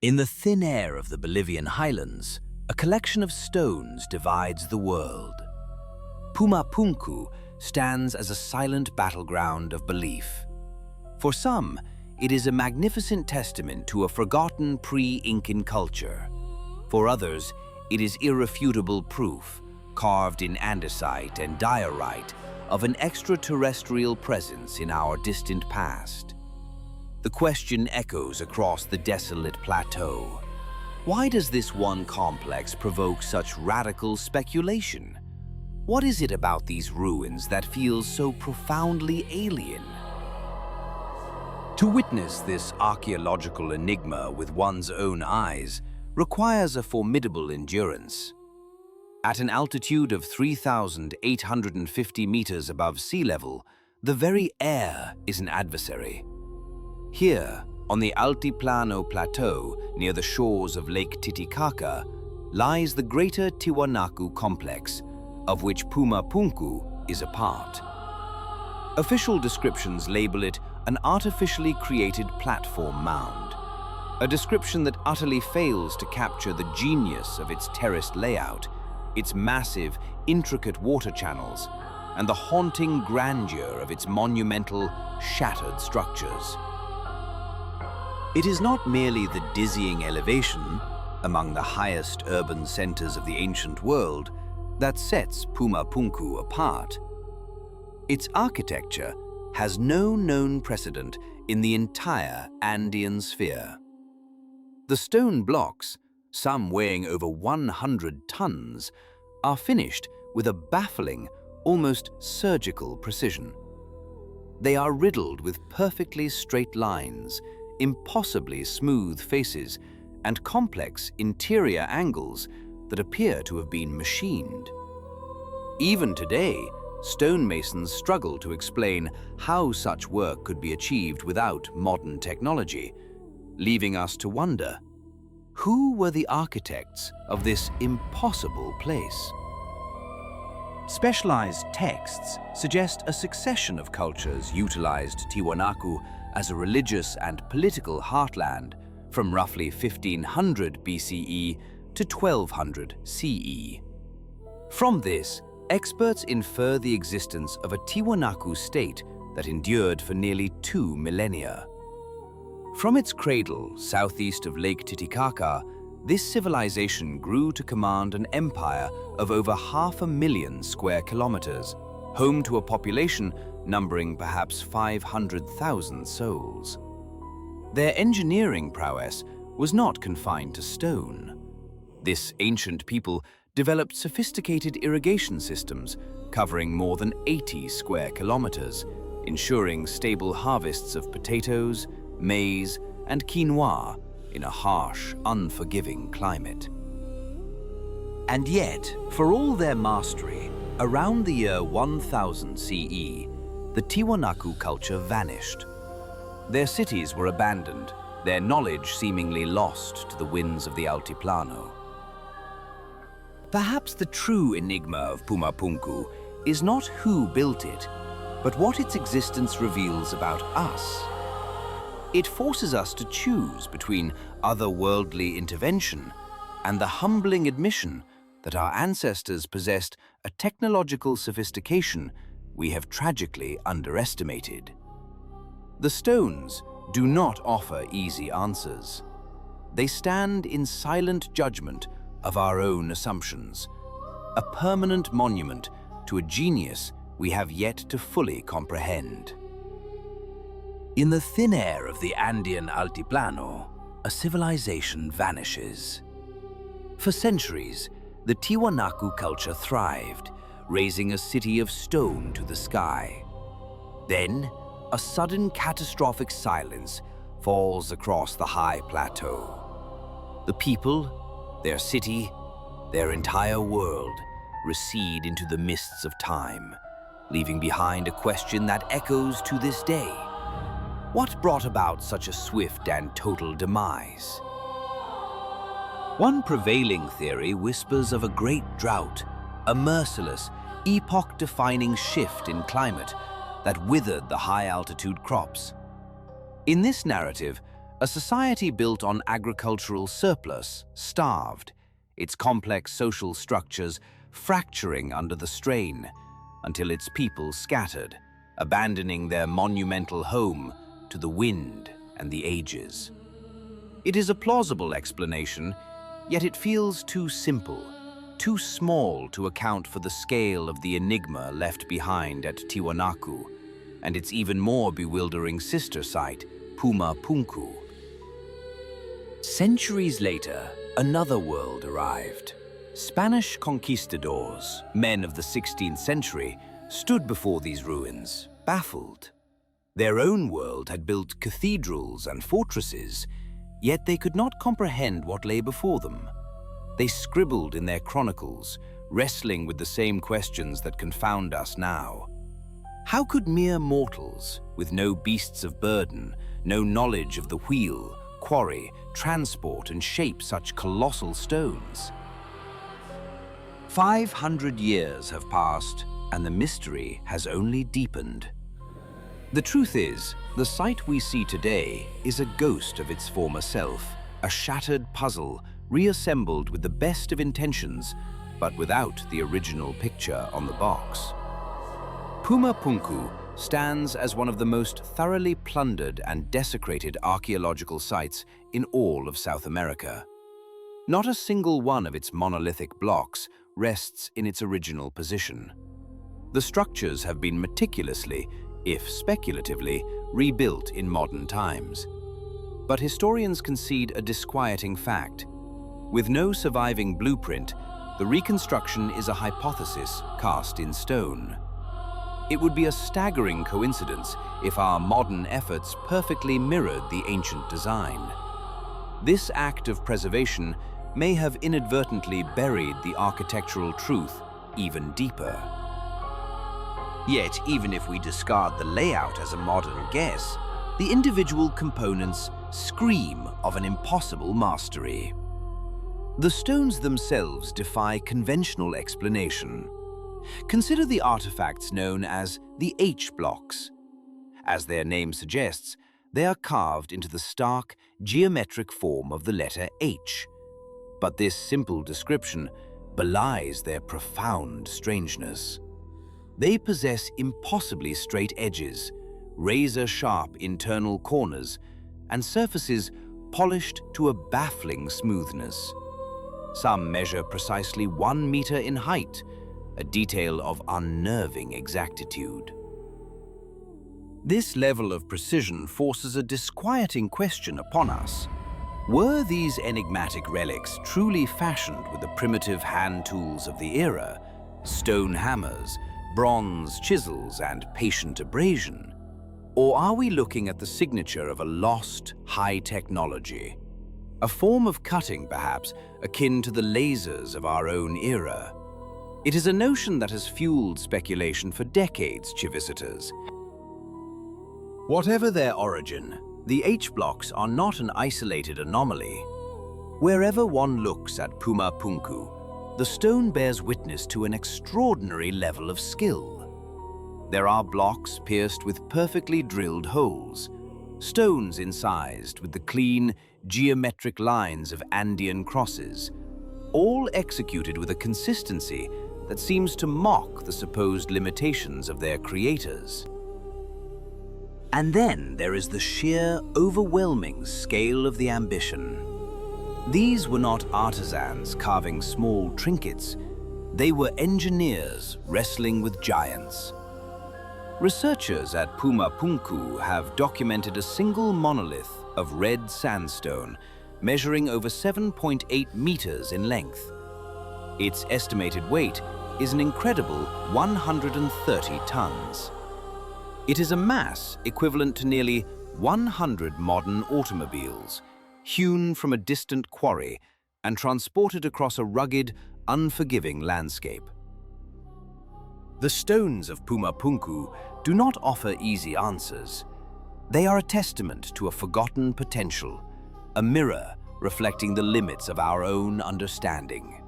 In the thin air of the Bolivian highlands, a collection of stones divides the world. Puma Punku stands as a silent battleground of belief. For some, it is a magnificent testament to a forgotten pre-Incan culture. For others, it is irrefutable proof, carved in andesite and diorite, of an extraterrestrial presence in our distant past. The question echoes across the desolate plateau. Why does this one complex provoke such radical speculation? What is it about these ruins that feels so profoundly alien? To witness this archaeological enigma with one's own eyes requires a formidable endurance. At an altitude of 3,850 meters above sea level, the very air is an adversary. Here, on the Altiplano Plateau near the shores of Lake Titicaca, lies the greater Tiwanaku complex, of which Puma Punku is a part. Official descriptions label it an artificially created platform mound, a description that utterly fails to capture the genius of its terraced layout, its massive, intricate water channels, and the haunting grandeur of its monumental, shattered structures. It is not merely the dizzying elevation, among the highest urban centers of the ancient world, that sets Puma Punku apart. Its architecture has no known precedent in the entire Andean sphere. The stone blocks, some weighing over 100 tons, are finished with a baffling, almost surgical precision. They are riddled with perfectly straight lines, impossibly smooth faces, and complex interior angles that appear to have been machined. Even today, stonemasons struggle to explain how such work could be achieved without modern technology, leaving us to wonder, who were the architects of this impossible place? Specialized texts suggest a succession of cultures utilized Tiwanaku as a religious and political heartland from roughly 1500 BCE to 1200 CE. From this, experts infer the existence of a Tiwanaku state that endured for nearly 2 millennia. From its cradle southeast of Lake Titicaca, this civilization grew to command an empire of over 500,000 square kilometers, home to a population numbering perhaps 500,000 souls. Their engineering prowess was not confined to stone. This ancient people developed sophisticated irrigation systems covering more than 80 square kilometers, ensuring stable harvests of potatoes, maize, and quinoa in a harsh, unforgiving climate. And yet, for all their mastery, around the year 1000 CE, the Tiwanaku culture vanished. Their cities were abandoned, their knowledge seemingly lost to the winds of the Altiplano. Perhaps the true enigma of Puma Punku is not who built it, but what its existence reveals about us. It forces us to choose between otherworldly intervention and the humbling admission that our ancestors possessed a technological sophistication we have tragically underestimated. The stones do not offer easy answers. They stand in silent judgment of our own assumptions, a permanent monument to a genius we have yet to fully comprehend. In the thin air of the Andean Altiplano, a civilization vanishes. For centuries, the Tiwanaku culture thrived, raising a city of stone to the sky. Then, a sudden catastrophic silence falls across the high plateau. The people, their city, their entire world recede into the mists of time, leaving behind a question that echoes to this day. What brought about such a swift and total demise? One prevailing theory whispers of a great drought, a merciless, epoch-defining shift in climate that withered the high-altitude crops. In this narrative, A society built on agricultural surplus, starved, its complex social structures fracturing under the strain until its people scattered, abandoning their monumental home to the wind and the ages. It is a plausible explanation, yet it feels too simple, too small to account for the scale of the enigma left behind at Tiwanaku and its even more bewildering sister site, Puma Punku. Centuries later, another world arrived. Spanish conquistadors, men of the 16th century, stood before these ruins, baffled. Their own world had built cathedrals and fortresses, yet they could not comprehend what lay before them. They scribbled in their chronicles, wrestling with the same questions that confound us now. How could mere mortals, with no beasts of burden, no knowledge of the wheel, quarry, transport, and shape such colossal stones? 500 years have passed, and the mystery has only deepened. The truth is, the site we see today is a ghost of its former self, a shattered puzzle reassembled with the best of intentions, but without the original picture on the box. Puma Punku stands as one of the most thoroughly plundered and desecrated archaeological sites in all of South America. Not a single one of its monolithic blocks rests in its original position. The structures have been meticulously, if speculatively, rebuilt in modern times. But historians concede a disquieting fact. With no surviving blueprint, the reconstruction is a hypothesis cast in stone. It would be a staggering coincidence if our modern efforts perfectly mirrored the ancient design. This act of preservation may have inadvertently buried the architectural truth even deeper. Yet, even if we discard the layout as a modern guess, the individual components scream of an impossible mastery. The stones themselves defy conventional explanation. Consider the artifacts known as the H-blocks. As their name suggests, they are carved into the stark, geometric form of the letter H. But this simple description belies their profound strangeness. They possess impossibly straight edges, razor-sharp internal corners, and surfaces polished to a baffling smoothness. Some measure precisely 1 meter in height, a detail of unnerving exactitude. This level of precision forces a disquieting question upon us. Were these enigmatic relics truly fashioned with the primitive hand tools of the era, stone hammers, bronze chisels, and patient abrasion? Or are we looking at the signature of a lost, high technology? A form of cutting, perhaps, akin to the lasers of our own era. It is a notion that has fueled speculation for decades, Chivisitors. Whatever their origin, the H-blocks are not an isolated anomaly. Wherever one looks at Puma Punku, the stone bears witness to an extraordinary level of skill. There are blocks pierced with perfectly drilled holes, stones incised with the clean, geometric lines of Andean crosses, all executed with a consistency that seems to mock the supposed limitations of their creators. And then there is the sheer, overwhelming scale of the ambition. These were not artisans carving small trinkets. They were engineers wrestling with giants. Researchers at Puma Punku have documented a single monolith of red sandstone measuring over 7.8 meters in length. Its estimated weight is an incredible 130 tons. It is a mass equivalent to nearly 100 modern automobiles, hewn from a distant quarry and transported across a rugged, unforgiving landscape. The stones of Puma Punku do not offer easy answers. They are a testament to a forgotten potential, a mirror reflecting the limits of our own understanding.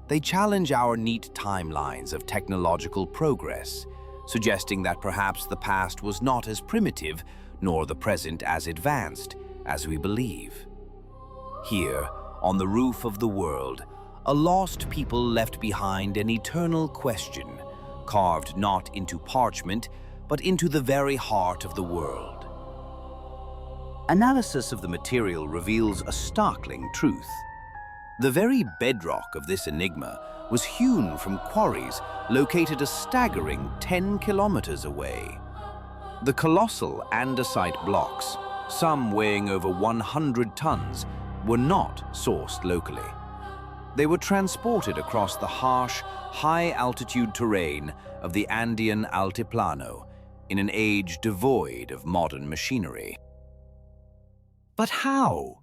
They challenge our neat timelines of technological progress, suggesting that perhaps the past was not as primitive, nor the present as advanced, as we believe. Here, on the roof of the world, a lost people left behind an eternal question, carved not into parchment, but into the very heart of the world. Analysis of the material reveals a startling truth. The very bedrock of this enigma was hewn from quarries located a staggering 10 kilometers away. The colossal andesite blocks, some weighing over 100 tons, were not sourced locally. They were transported across the harsh, high-altitude terrain of the Andean Altiplano in an age devoid of modern machinery. But how?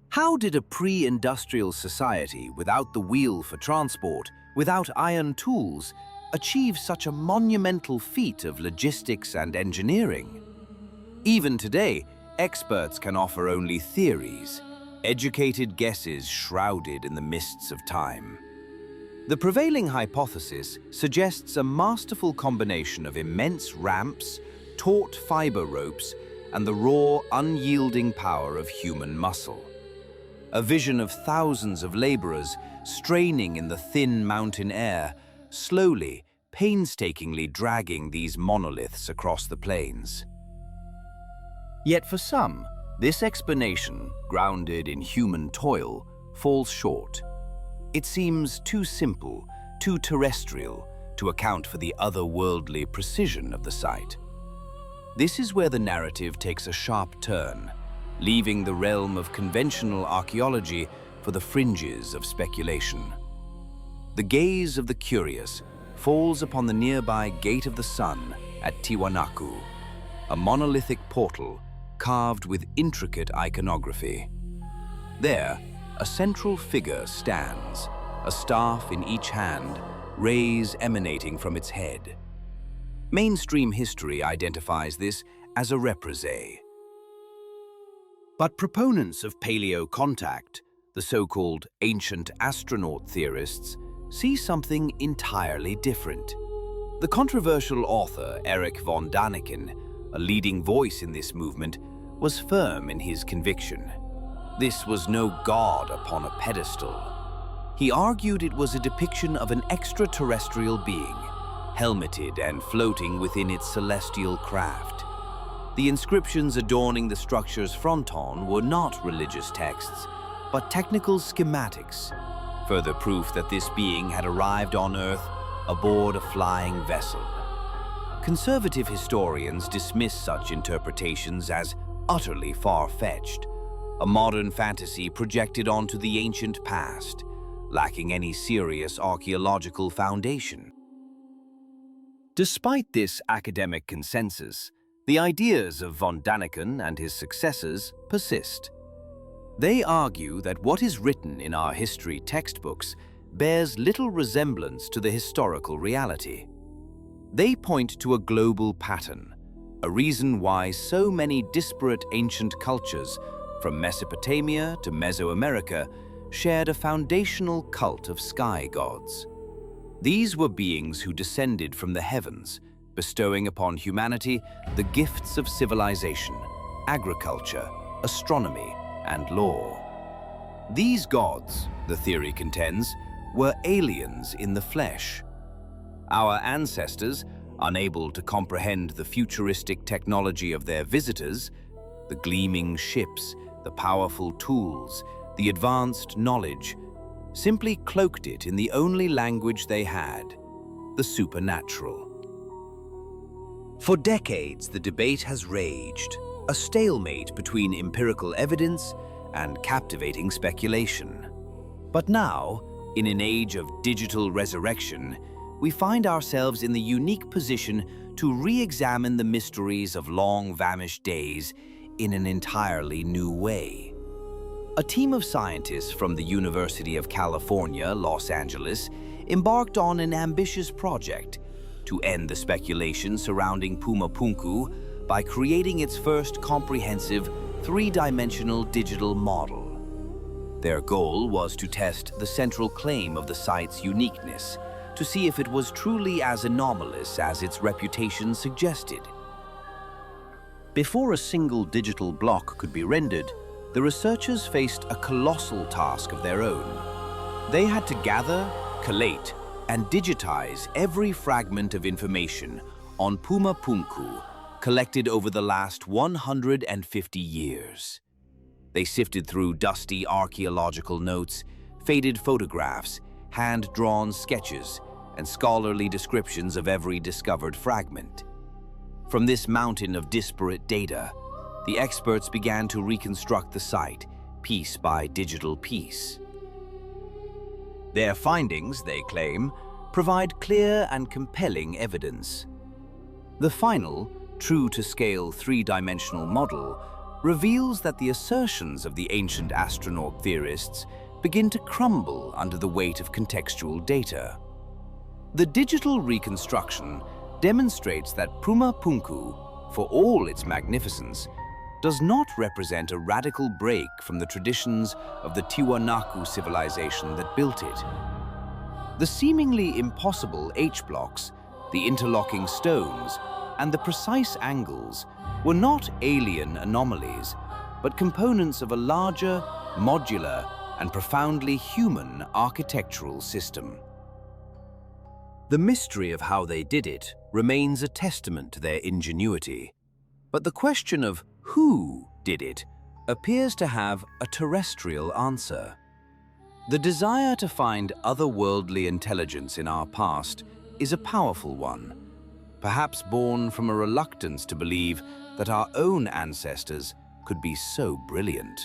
How did a pre-industrial society without the wheel for transport, without iron tools, achieve such a monumental feat of logistics and engineering? Even today, experts can offer only theories, educated guesses shrouded in the mists of time. The prevailing hypothesis suggests a masterful combination of immense ramps, taut fiber ropes, and the raw, unyielding power of human muscle. A vision of thousands of laborers straining in the thin mountain air, slowly, painstakingly dragging these monoliths across the plains. Yet for some, this explanation, grounded in human toil, falls short. It seems too simple, too terrestrial, to account for the otherworldly precision of the site. This is where the narrative takes a sharp turn, leaving the realm of conventional archaeology for the fringes of speculation. The gaze of the curious falls upon the nearby Gate of the Sun at Tiwanaku, a monolithic portal carved with intricate iconography. There, a central figure stands, a staff in each hand, rays emanating from its head. Mainstream history identifies this as a reprise. But proponents of paleo-contact, the so-called ancient astronaut theorists, see something entirely different. The controversial author Erich von Däniken, a leading voice in this movement, was firm in his conviction. This was no god upon a pedestal. He argued it was a depiction of an extraterrestrial being, helmeted and floating within its celestial craft. The inscriptions adorning the structure's fronton were not religious texts, but technical schematics, further proof that this being had arrived on Earth aboard a flying vessel. Conservative historians dismiss such interpretations as utterly far-fetched, a modern fantasy projected onto the ancient past, lacking any serious archaeological foundation. Despite this academic consensus, the ideas of von Däniken and his successors persist. They argue that what is written in our history textbooks bears little resemblance to the historical reality. They point to a global pattern, a reason why so many disparate ancient cultures, from Mesopotamia to Mesoamerica, shared a foundational cult of sky gods. These were beings who descended from the heavens, bestowing upon humanity the gifts of civilization, agriculture, astronomy, and law. These gods, the theory contends, were aliens in the flesh. Our ancestors, unable to comprehend the futuristic technology of their visitors, the gleaming ships, the powerful tools, the advanced knowledge, simply cloaked it in the only language they had, the supernatural. For decades, the debate has raged, a stalemate between empirical evidence and captivating speculation. But now, in an age of digital resurrection, we find ourselves in the unique position to re-examine the mysteries of long-vanished days in an entirely new way. A team of scientists from the University of California, Los Angeles, embarked on an ambitious project to end the speculation surrounding Puma Punku by creating its first comprehensive three-dimensional digital model. Their goal was to test the central claim of the site's uniqueness, to see if it was truly as anomalous as its reputation suggested. Before a single digital block could be rendered, the researchers faced a colossal task of their own. They had to gather, collate, and digitize every fragment of information on Puma Punku collected over the last 150 years. They sifted through dusty archaeological notes, faded photographs, hand-drawn sketches, and scholarly descriptions of every discovered fragment. From this mountain of disparate data, the experts began to reconstruct the site, piece by digital piece. Their findings, they claim, provide clear and compelling evidence. The final, true-to-scale three-dimensional model reveals that the assertions of the ancient astronaut theorists begin to crumble under the weight of contextual data. The digital reconstruction demonstrates that Puma Punku, for all its magnificence, does not represent a radical break from the traditions of the Tiwanaku civilization that built it. The seemingly impossible H-blocks, the interlocking stones, and the precise angles were not alien anomalies, but components of a larger, modular, and profoundly human architectural system. The mystery of how they did it remains a testament to their ingenuity, but the question of who did it appears to have a terrestrial answer. The desire to find otherworldly intelligence in our past is a powerful one, perhaps born from a reluctance to believe that our own ancestors could be so brilliant.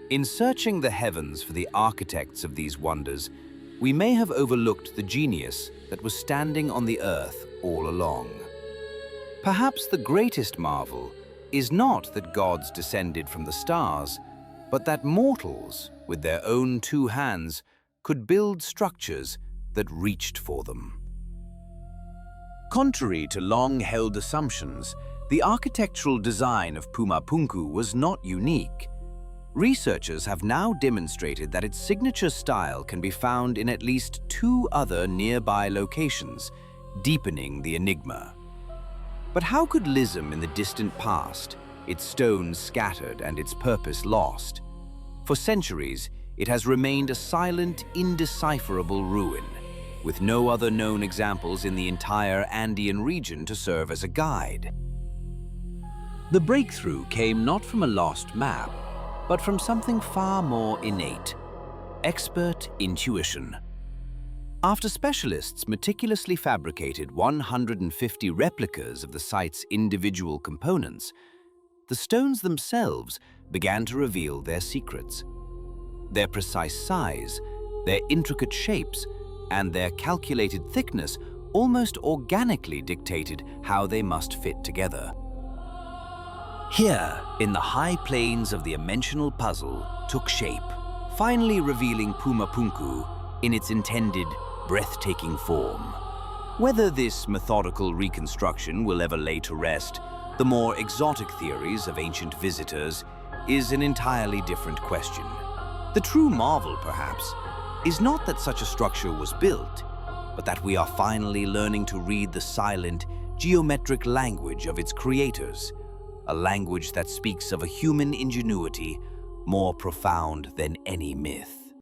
In searching the heavens for the architects of these wonders, we may have overlooked the genius that was standing on the earth all along. Perhaps the greatest marvel is not that gods descended from the stars, but that mortals, with their own two hands, could build structures that reached for them. Contrary to long-held assumptions, the architectural design of Puma Punku was not unique. Researchers have now demonstrated that its signature style can be found in at least 2 other nearby locations, deepening the enigma. But how could Lism in the distant past, its stones scattered and its purpose lost? For centuries, it has remained a silent, indecipherable ruin, with no other known examples in the entire Andean region to serve as a guide. The breakthrough came not from a lost map, but from something far more innate: expert intuition. After specialists meticulously fabricated 150 replicas of the site's individual components, the stones themselves began to reveal their secrets. Their precise size, their intricate shapes, and their calculated thickness almost organically dictated how they must fit together. Here, in the high plains of the dimensional puzzle, took shape, finally revealing Puma Punku in its intended, breathtaking form. Whether this methodical reconstruction will ever lay to rest the more exotic theories of ancient visitors is an entirely different question. The true marvel, perhaps, is not that such a structure was built, but that we are finally learning to read the silent, geometric language of its creators, a language that speaks of a human ingenuity more profound than any myth.